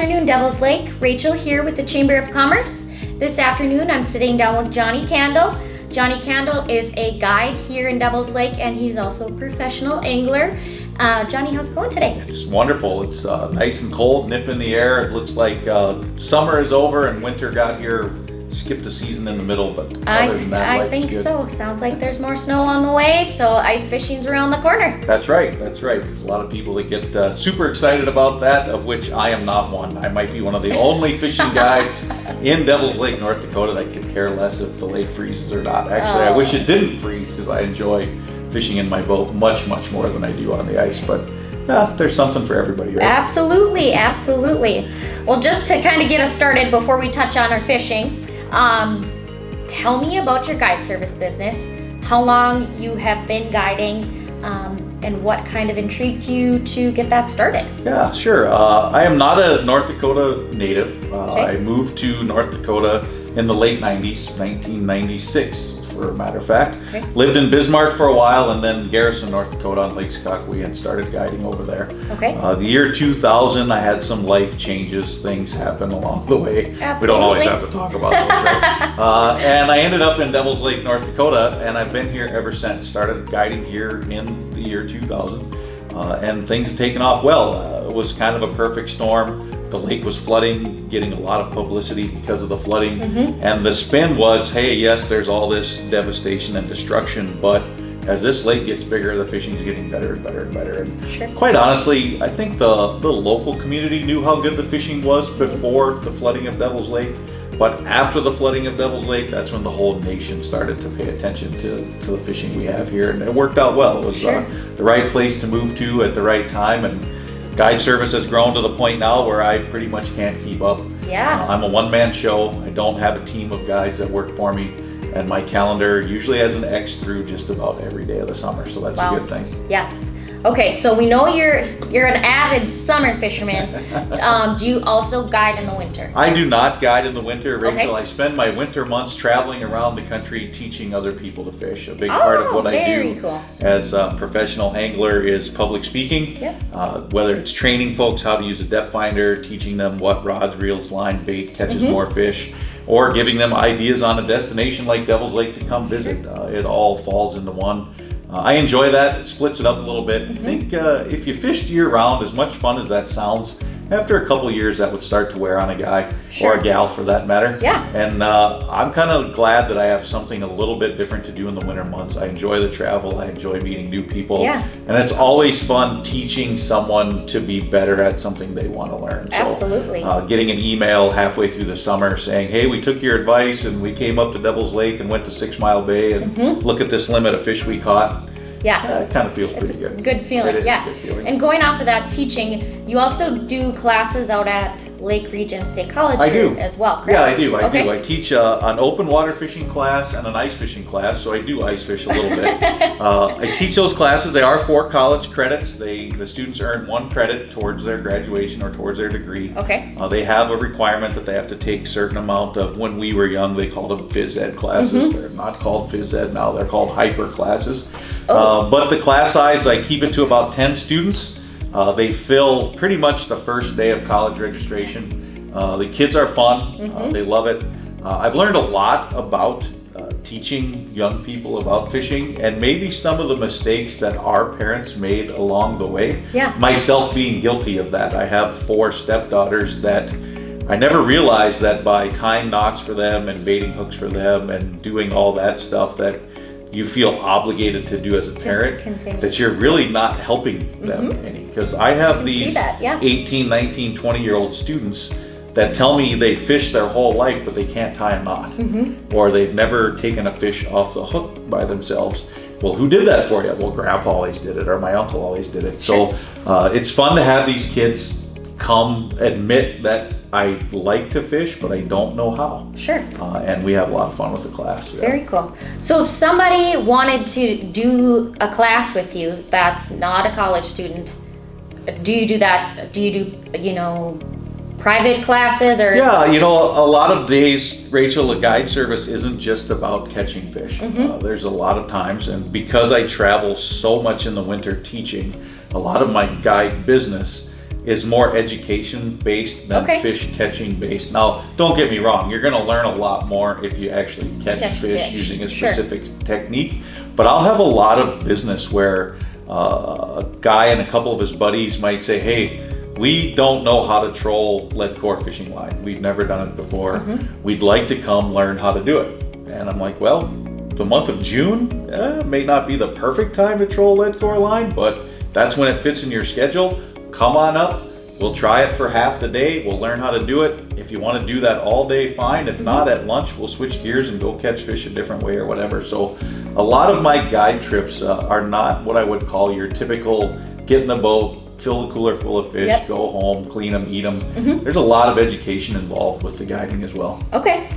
afternoon, Devils Lake. Rachel here with the Chamber of Commerce. This afternoon, I'm sitting down with Johnnie Candle. Johnnie Candle is a guide here in Devils Lake, and he's also a professional angler. Johnnie, how's it going today? It's wonderful. It's nice and cold, nip in the air. It looks like summer is over and winter got here. Skipped a season in the middle, but other than that, I think so. Sounds like there's more snow on the way, so ice fishing's around the corner. That's right. There's a lot of people that get super excited about that, of which I am not one. I might be one of the only fishing guides in Devils Lake, North Dakota that could care less if the lake freezes or not. Actually, I wish it didn't freeze because I enjoy fishing in my boat much more than I do on the ice, but there's something for everybody, right? Absolutely. Well, just to kind of get us started before we touch on our fishing, tell me about your guide service business, how long you have been guiding, and what kind of intrigued you to get that started. Yeah, sure. I am not a North Dakota native. Okay. I moved to North Dakota in the late 90s, 1996 for a matter of fact. Okay. Lived in Bismarck for a while and then Garrison, North Dakota on Lake Skakwe and started guiding over there. Okay. The year 2000, I had some life changes. Things happen along the way. Absolutely. We don't always have to talk about those, right? And I ended up in Devils Lake, North Dakota, and I've been here ever since. Started guiding here in the year 2000, and things have taken off well. It was kind of a perfect storm. The lake was flooding, getting a lot of publicity because of the flooding. And the spin was, hey, yes, there's all this devastation and destruction, but as this lake gets bigger, the fishing's getting better and better. And Sure. quite honestly, I think the local community knew how good the fishing was before the flooding of Devils Lake. But after the flooding of Devils Lake, that's when the whole nation started to pay attention to the fishing we have here. And it worked out well. It was Sure. the right place to move to at the right time. And guide service has grown to the point now where I pretty much can't keep up. Yeah. I'm a one-man show. I don't have a team of guides that work for me. And my calendar usually has an X through just about every day of the summer. So that's Wow. a good thing. Yes. Okay, so we know you're an avid summer fisherman. Do you also guide in the winter? I do not guide in the winter, Rachel. Okay. I spend my winter months traveling around the country teaching other people to fish. A big part of what I very do cool. as a professional angler is public speaking. Yep. Whether it's training folks how to use a depth finder, teaching them what rods, reels, line, bait catches more fish, or giving them ideas on a destination like Devils Lake to come visit. It all falls into one. I enjoy that. It splits it up a little bit. I think if you fished year round, as much fun as that sounds, after a couple of years that would start to wear on a guy or a gal for that matter. Yeah. And I'm kind of glad that I have something a little bit different to do in the winter months. I enjoy the travel. I enjoy meeting new people. Yeah. And it's always fun teaching someone to be better at something they want to learn. So, Absolutely. getting an email halfway through the summer saying, hey, we took your advice and we came up to Devils Lake and went to 6 Mile Bay and look at this limit of fish we caught. Yeah. It kind of feels It's pretty a good. good feeling, It is a yeah. good feeling. And going off of that teaching, you also do classes out at Lake Region State College I here do. as well, correct? Yeah, I do. Okay. I teach an open water fishing class and an ice fishing class, so I do ice fish a little bit. I teach those classes. They are 4 college credits. The students earn 1 credit towards their graduation or towards their degree. Okay. They have a requirement that they have to take a certain amount of, when we were young, they called them phys ed classes. They're not called phys ed now, they're called hyper classes. But the class size, I keep it to about 10 students. They fill pretty much the first day of college registration. The kids are fun. They love it. I've learned a lot about teaching young people about fishing and maybe some of the mistakes that our parents made along the way. Yeah. Myself being guilty of that. I have 4 stepdaughters that I never realized that by tying knots for them and baiting hooks for them and doing all that stuff that you feel obligated to do as a parent, continue. that you're really not helping them any. Because I have see these that, yeah. 18, 19, 20-year-old students that tell me they fish their whole life, but they can't tie a knot. Or they've never taken a fish off the hook by themselves. Well, who did that for you? Well, Grandpa always did it, or my uncle always did it. So it's fun to have these kids come admit that I like to fish, but I don't know how. Sure. And we have a lot of fun with the class. Yeah. Very cool. So if somebody wanted to do a class with you that's not a college student, do you do that? Do you do, private classes or? Yeah, a lot of days, Rachel, a guide service isn't just about catching fish. There's a lot of times, and because I travel so much in the winter teaching, a lot of my guide business is more education based than fish catching based. Now, don't get me wrong, you're going to learn a lot more if you actually catch fish using a specific technique. But I'll have a lot of business where a guy and a couple of his buddies might say, hey, we don't know how to troll lead core fishing line. We've never done it before. We'd like to come learn how to do it. And I'm like, well, the month of June may not be the perfect time to troll lead core line, but that's when it fits in your schedule. Come on up. We'll try it for half the day. We'll learn how to do it. If you want to do that all day, fine. If not, at lunch, we'll switch gears and go catch fish a different way or whatever. So a lot of my guide trips are not what I would call your typical get in the boat, fill the cooler full of fish, go home, clean them, eat them. There's a lot of education involved with the guiding as well. Okay.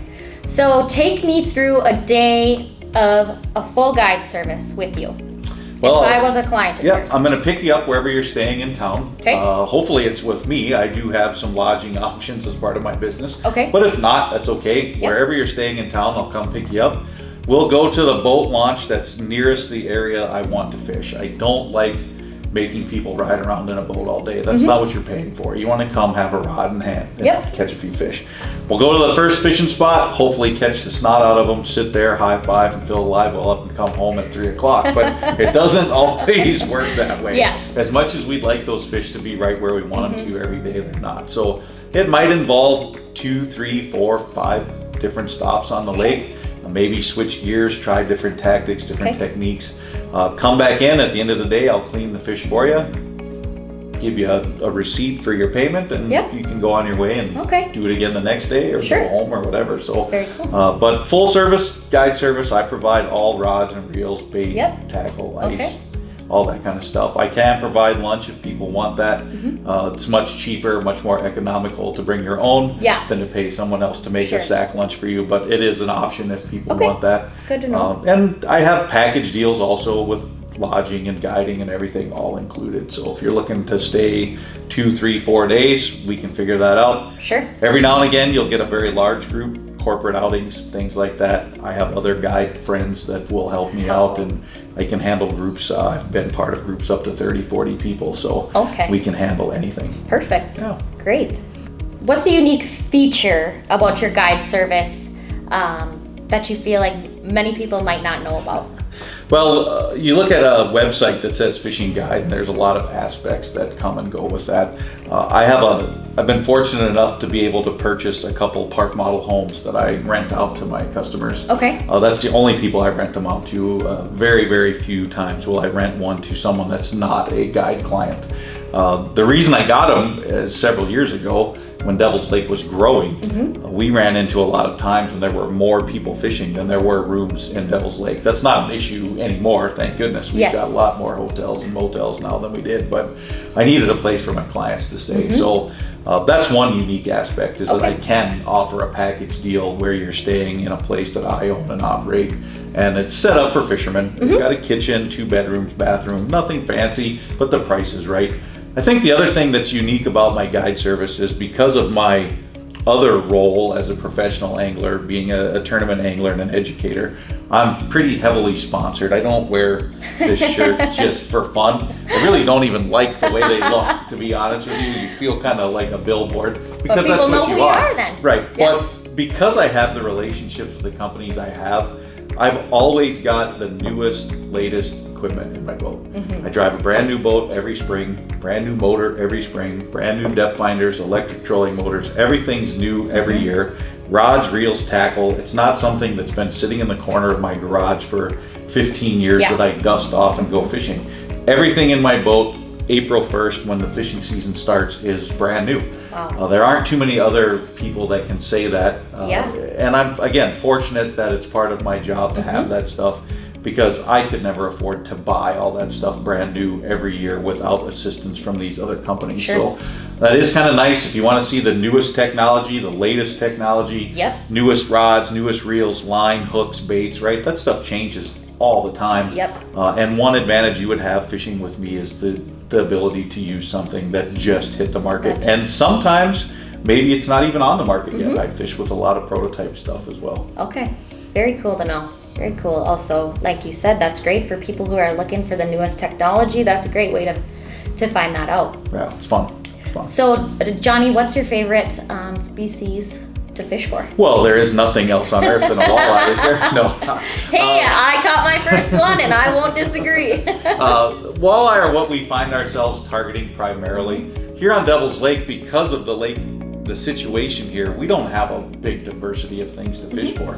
So take me through a day of a full guide service with you. Well, if I was a client of yours. I'm going to pick you up wherever you're staying in town. Okay. Hopefully it's with me. I do have some lodging options as part of my business. Okay. But if not, that's okay. Yep. Wherever you're staying in town, I'll come pick you up. We'll go to the boat launch that's nearest the area I want to fish. I don't like making people ride around in a boat all day. That's not what you're paying for. You want to come have a rod in hand and catch a few fish. We'll go to the first fishing spot, hopefully catch the snot out of them, sit there, high five, and fill the live well up and come home at 3 o'clock. But it doesn't always work that way. As much as we'd like those fish to be right where we want them to every day, they're not. So it might involve 2, 3, 4, 5 different stops on the lake. Maybe switch gears, try different tactics, different techniques. Come back in at the end of the day, I'll clean the fish for you, give you a receipt for your payment, and you can go on your way and do it again the next day or go home or whatever. So, very cool. But full service, guide service, I provide all rods and reels, bait, tackle, ice, all that kind of stuff. I can provide lunch if people want that. It's much cheaper, much more economical to bring your own than to pay someone else to make a sack lunch for you, but it is an option if people want that. Good to know. And I have package deals also with lodging and guiding and everything all included. So if you're looking to stay 2, 3, 4 days, we can figure that out. Sure. Every now and again, you'll get a very large group, corporate outings, things like that. I have other guide friends that will help me out, and I can handle groups. I've been part of groups up to 30, 40 people, so we can handle anything. Perfect. Great. What's a unique feature about your guide service that you feel like many people might not know about? Well, you look at a website that says fishing guide, and there's a lot of aspects that come and go with that. I've been fortunate enough to be able to purchase a couple park model homes that I rent out to my customers. Okay. That's the only people I rent them out to. Very, very few times will I rent one to someone that's not a guide client. The reason I got them is several years ago, when Devils Lake was growing, we ran into a lot of times when there were more people fishing than there were rooms in Devils Lake. That's not an issue anymore, thank goodness. We've got a lot more hotels and motels now than we did, but I needed a place for my clients to stay. So that's one unique aspect, is that I can offer a package deal where you're staying in a place that I own and operate, and it's set up for fishermen. It's got a kitchen, 2 bedrooms, bathroom, nothing fancy, but the price is right. I think the other thing that's unique about my guide service is because of my other role as a professional angler, being a tournament angler and an educator, I'm pretty heavily sponsored. I don't wear this shirt just for fun. I really don't even like the way they look, to be honest with you. You feel kind of like a billboard, because that's what you are. Then. Right. But because I have the relationships with the companies I have, I've always got the newest, latest equipment in my boat. I drive a brand new boat every spring, brand new motor every spring, brand new depth finders, electric trolling motors, everything's new every year. Rods, reels, tackle. It's not something that's been sitting in the corner of my garage for 15 years that I dust off and go fishing. Everything in my boat, April 1st, when the fishing season starts, is brand new. Wow. There aren't too many other people that can say that. And I'm, again, fortunate that it's part of my job to have that stuff, because I could never afford to buy all that stuff brand new every year without assistance from these other companies. So that is kind of nice. If you want to see the newest technology, the latest technology, newest rods, newest reels, line, hooks, baits, right? That stuff changes all the time. And one advantage you would have fishing with me is the ability to use something that just hit the market. And sometimes maybe it's not even on the market yet. I fish with a lot of prototype stuff as well. Okay, very cool to know. Very cool. Also, like you said, that's great for people who are looking for the newest technology. That's a great way to find that out. Yeah, it's fun. It's fun. So, Johnny, what's your favorite species to fish for? Well, there is nothing else on earth than a walleye, is there? No. Hey, I caught my first one, and I won't disagree. Walleye are what we find ourselves targeting primarily. Here on Devils Lake, because of the situation here, we don't have a big diversity of things to fish for.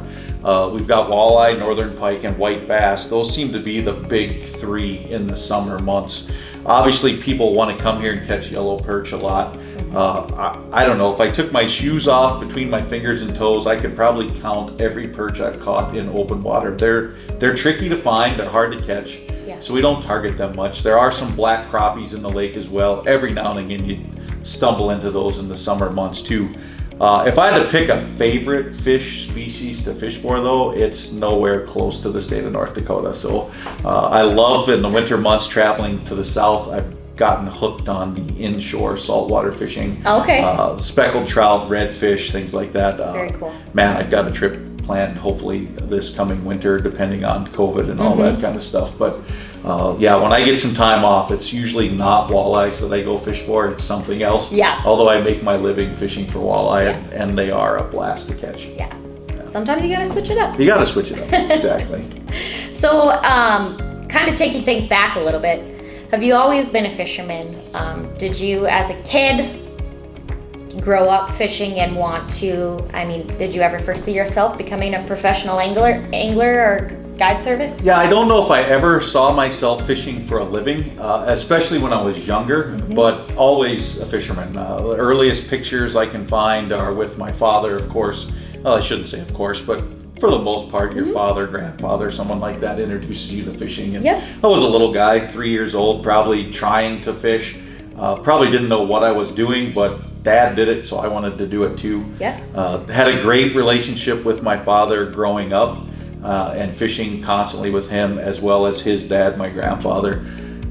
We've got walleye, northern pike, and white bass. Those seem to be the big three in the summer months. Obviously, people want to come here and catch yellow perch a lot. I don't know, if I took my shoes off between my fingers and toes, I could probably count every perch I've caught in open water. They're tricky to find, they're hard to catch, so we don't target them much. There are some black crappies in the lake as well. Every now and again you stumble into those in the summer months too. If I had to pick a favorite fish species to fish for though, it's nowhere close to the state of North Dakota. So I love in the winter months traveling to the south. I've gotten hooked on the inshore saltwater fishing. Okay. Speckled trout, redfish, things like that. Very cool. Man, I've got a trip planned hopefully this coming winter, depending on COVID and all that kind of stuff. But yeah, when I get some time off, it's usually not walleyes that I go fish for, it's something else. Yeah. Although I make my living fishing for walleye, and they are a blast to catch. Yeah. Sometimes you gotta switch it up. You gotta switch it up, exactly. So, kind of taking things back a little bit, have you always been a fisherman? Did you, as a kid, grow up fishing and want to, did you ever foresee yourself becoming a professional angler or guide service? Yeah, I don't know if I ever saw myself fishing for a living, especially when I was younger, but always a fisherman. The earliest pictures I can find are with my father, of course. Well, I shouldn't say of course, but for the most part, your father, grandfather, someone like that introduces you to fishing. And I was a little guy, 3 years old, probably trying to fish. Probably didn't know what I was doing, but Dad did it, so I wanted to do it too. Had a great relationship with my father growing up, and fishing constantly with him, as well as his dad, my grandfather.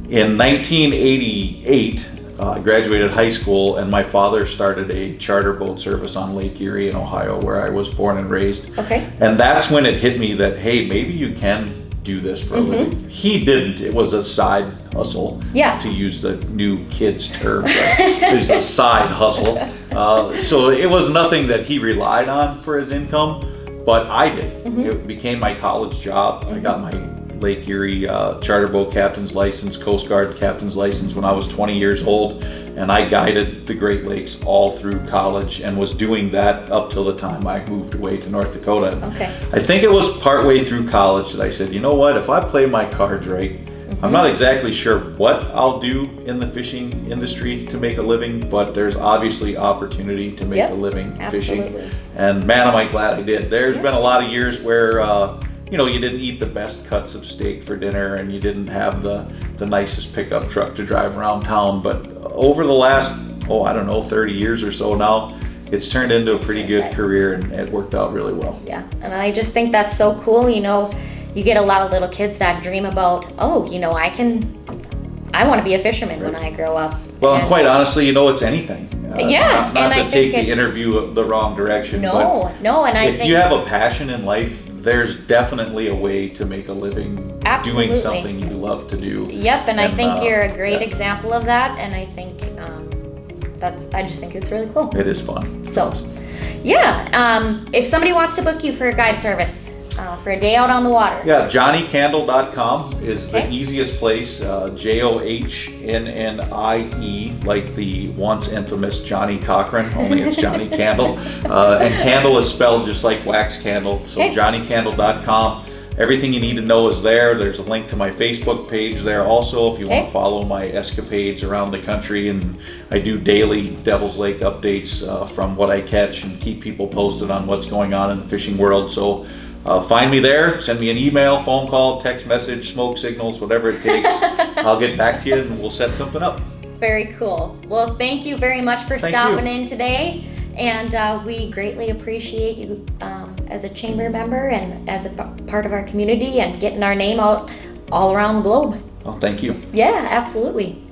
In 1988, I graduated high school, and my father started a charter boat service on Lake Erie in Ohio, where I was born and raised. And that's when it hit me that, hey, maybe you can do this for a living. He didn't. It was a side hustle, to use the new kids term. It was a side hustle. So it was nothing that he relied on for his income, but I did. It became my college job. I got my Lake Erie charter boat captain's license, Coast Guard captain's license when I was 20 years old, and I guided the Great Lakes all through college and was doing that up till the time I moved away to North Dakota. I think it was partway through college that I said, you know what, if I play my cards right, I'm not exactly sure what I'll do in the fishing industry to make a living, but there's obviously opportunity to make a living fishing. And man, am I glad I did. There's been a lot of years where you know, you didn't eat the best cuts of steak for dinner, and you didn't have the nicest pickup truck to drive around town. But over the last, 30 years or so now, it's turned into a pretty good career, and it worked out really well. Yeah, and I just think that's so cool. You know, you get a lot of little kids that dream about, I want to be a fisherman when I grow up. Well, and quite honestly, it's anything. Not and to take the interview the wrong direction. And I think if you have a passion in life, there's definitely a way to make a living doing something you love to do. And I think you're a great example of that, and I think I just think it's really cool. It is fun. So, if somebody wants to book you for a guide service, for a day out on the water. JohnnieCandle.com is the easiest place. JohnNnie, like the once infamous Johnny Cochran, only it's Johnnie Candle. And candle is spelled just like wax candle. So JohnnieCandle.com. Everything you need to know is there. There's a link to my Facebook page there also if you want to follow my escapades around the country. And I do daily Devils Lake updates from what I catch and keep people posted on what's going on in the fishing world. So find me there, send me an email, phone call, text message, smoke signals, whatever it takes. I'll get back to you and we'll set something up. Very cool. Well, thank you very much for stopping in today. And we greatly appreciate you as a chamber member and as a part of our community and getting our name out all around the globe. Well, thank you. Yeah, absolutely.